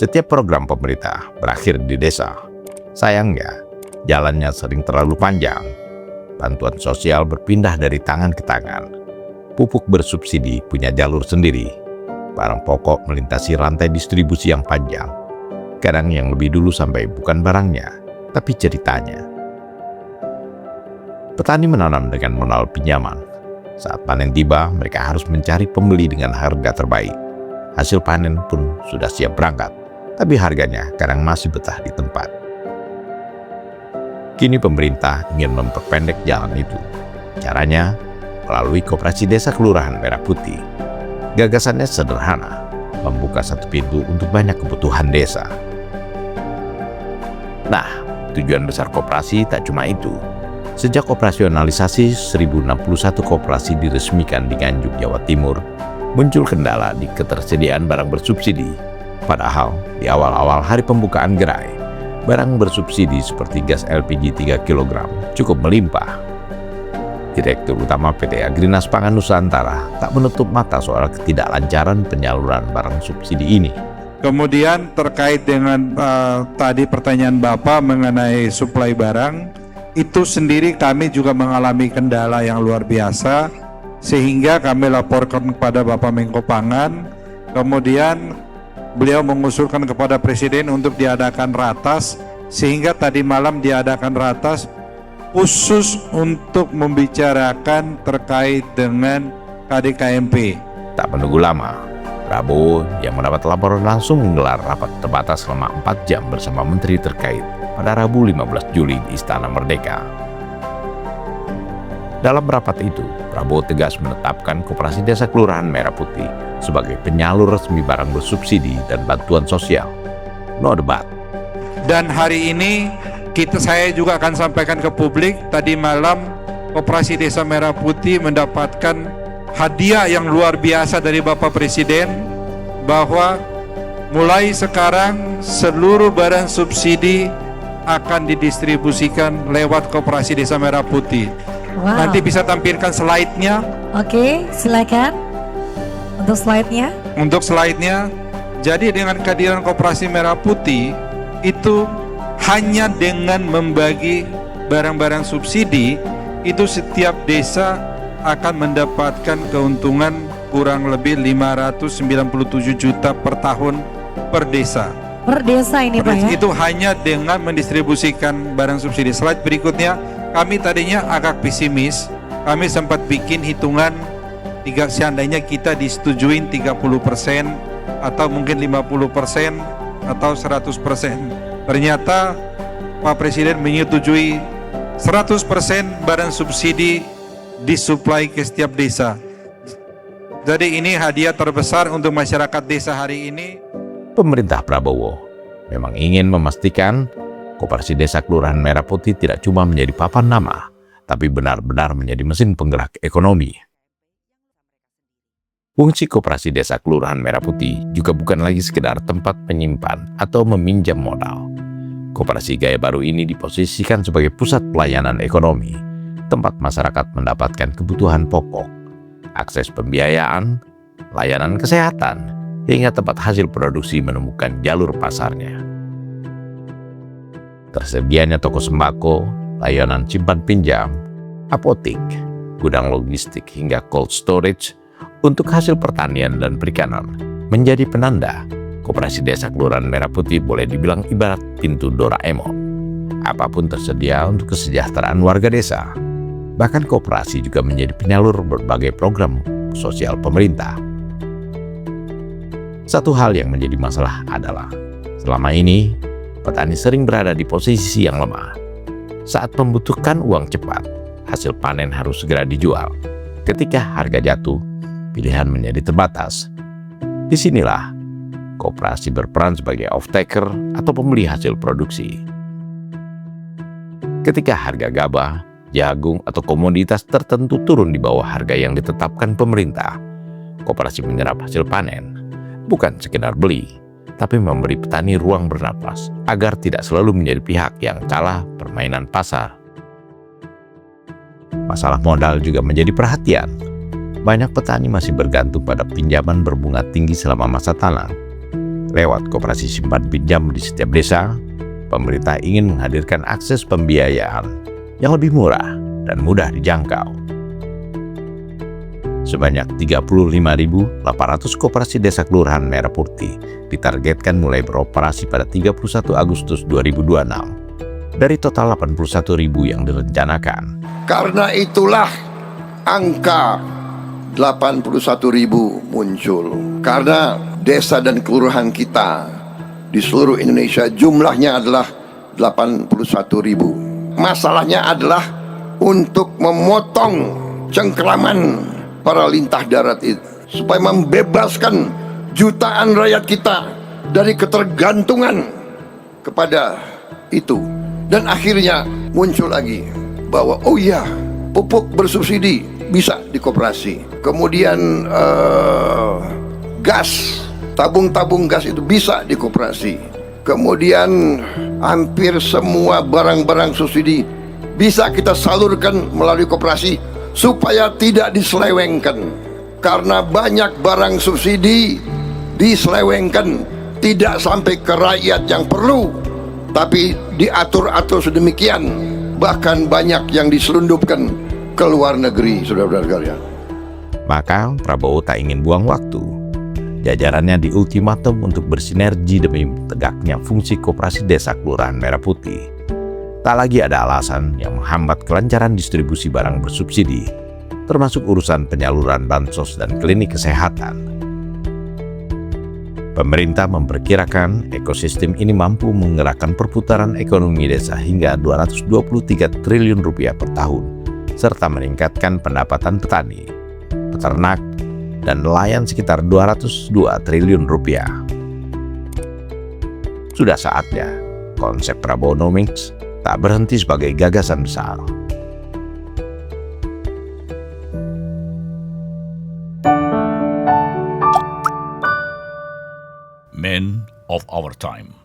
Setiap program pemerintah berakhir di desa. Sayangnya, jalannya sering terlalu panjang. Bantuan sosial berpindah dari tangan ke tangan. Pupuk bersubsidi punya jalur sendiri. Barang pokok melintasi rantai distribusi yang panjang. Kadang yang lebih dulu sampai bukan barangnya, tapi ceritanya. Petani menanam dengan modal pinjaman. Saat panen tiba, mereka harus mencari pembeli dengan harga terbaik. Hasil panen pun sudah siap berangkat, tapi harganya kadang masih betah di tempat. Kini pemerintah ingin memperpendek jalan itu. Caranya melalui Koperasi Desa Kelurahan Merah Putih. Gagasannya sederhana, membuka satu pintu untuk banyak kebutuhan desa. Nah, tujuan besar koperasi tak cuma itu. Sejak operasionalisasi 1061 koperasi diresmikan di Nganjuk, Jawa Timur, muncul kendala di ketersediaan barang bersubsidi. Padahal di awal-awal hari pembukaan gerai, barang bersubsidi seperti gas LPG 3 kg cukup melimpah. Direktur Utama PT Agrinas Pangan Nusantara tak menutup mata soal ketidaklancaran penyaluran barang subsidi ini. Kemudian terkait dengan tadi pertanyaan Bapak mengenai suplai barang, itu sendiri kami juga mengalami kendala yang luar biasa, sehingga kami laporkan kepada Bapak Menko Pangan. Kemudian beliau mengusulkan kepada Presiden untuk diadakan ratas, sehingga tadi malam diadakan ratas khusus untuk membicarakan terkait dengan KDKMP. Tak menunggu lama, Prabowo yang mendapat laporan langsung menggelar rapat terbatas selama 4 jam bersama menteri terkait pada Rabu 15 Juli di Istana Merdeka. Dalam rapat itu, Prabowo tegas menetapkan Koperasi Desa Kelurahan Merah Putih sebagai penyalur resmi barang bersubsidi dan bantuan sosial. No debat. Dan hari ini saya juga akan sampaikan ke publik, tadi malam Koperasi Desa Merah Putih mendapatkan hadiah yang luar biasa dari Bapak Presiden, bahwa mulai sekarang seluruh barang subsidi akan didistribusikan lewat Koperasi Desa Merah Putih. Wow. Nanti bisa tampilkan slide-nya. Oke, silakan untuk slide-nya. Untuk slide-nya, jadi dengan kehadiran Koperasi Merah Putih itu hanya dengan membagi barang-barang subsidi, itu setiap desa akan mendapatkan keuntungan kurang lebih 597 juta per tahun per desa. Per desa ini Pak ya? Itu hanya dengan mendistribusikan barang subsidi. Slide berikutnya, kami tadinya agak pesimis. Kami sempat bikin hitungan, seandainya kita disetujuin 30% atau mungkin 50% atau 100%. Ternyata Pak Presiden menyetujui 100% barang subsidi disuplai ke setiap desa. Jadi ini hadiah terbesar untuk masyarakat desa hari ini. Pemerintah Prabowo memang ingin memastikan Koperasi Desa Kelurahan Merah Putih tidak cuma menjadi papan nama, tapi benar-benar menjadi mesin penggerak ekonomi. Fungsi Koperasi Desa Kelurahan Merah Putih juga bukan lagi sekedar tempat menyimpan atau meminjam modal. Koperasi gaya baru ini diposisikan sebagai pusat pelayanan ekonomi, tempat masyarakat mendapatkan kebutuhan pokok, akses pembiayaan, layanan kesehatan, hingga tempat hasil produksi menemukan jalur pasarnya. Tersedianya toko sembako, layanan simpan pinjam, apotik, gudang logistik hingga cold storage untuk hasil pertanian dan perikanan menjadi penanda Koperasi Desa Kelurahan Merah Putih boleh dibilang ibarat pintu Doraemon. Apapun tersedia untuk kesejahteraan warga desa. Bahkan koperasi juga menjadi penyalur berbagai program sosial pemerintah. Satu hal yang menjadi masalah adalah selama ini petani sering berada di posisi yang lemah. Saat membutuhkan uang cepat, hasil panen harus segera dijual. Ketika harga jatuh, pilihan menjadi terbatas. Disinilah koperasi berperan sebagai off-taker atau pembeli hasil produksi. Ketika harga gabah, jagung, atau komoditas tertentu turun di bawah harga yang ditetapkan pemerintah, koperasi menyerap hasil panen, bukan sekedar beli, tapi memberi petani ruang bernapas agar tidak selalu menjadi pihak yang kalah permainan pasar. Masalah modal juga menjadi perhatian. Banyak petani masih bergantung pada pinjaman berbunga tinggi selama masa tanam. Lewat koperasi simpan pinjam di setiap desa, pemerintah ingin menghadirkan akses pembiayaan yang lebih murah dan mudah dijangkau. Sebanyak 35.800 koperasi desa kelurahan Merah Putih ditargetkan mulai beroperasi pada 31 Agustus 2026 dari total 81.000 yang direncanakan. Karena itulah angka 81.000 muncul. Karena desa dan kelurahan kita di seluruh Indonesia jumlahnya adalah 81.000. Masalahnya adalah untuk memotong cengkeraman para lintah darat itu, supaya membebaskan jutaan rakyat kita dari ketergantungan kepada itu. Dan akhirnya muncul lagi bahwa oh iya, pupuk bersubsidi bisa di koperasi. Kemudian gas, tabung-tabung gas itu bisa di koperasi. Kemudian hampir semua barang-barang subsidi bisa kita salurkan melalui koperasi supaya tidak diselewengkan. Karena banyak barang subsidi diselewengkan, tidak sampai ke rakyat yang perlu, tapi diatur-atur sedemikian, bahkan banyak yang diselundupkan ke luar negeri, saudara-saudara sekalian. Maka Prabowo tak ingin buang waktu. Jajarannya diultimatum untuk bersinergi demi tegaknya fungsi koperasi desa kelurahan Merah Putih. Tak lagi ada alasan yang menghambat kelancaran distribusi barang bersubsidi, termasuk urusan penyaluran bansos dan klinik kesehatan. Pemerintah memperkirakan ekosistem ini mampu menggerakkan perputaran ekonomi desa hingga 223 triliun rupiah per tahun, serta meningkatkan pendapatan petani, peternak, dan nelayan sekitar 202 triliun rupiah. Sudah saatnya konsep Prabowonomics tak berhenti sebagai gagasan besar. Men of our time.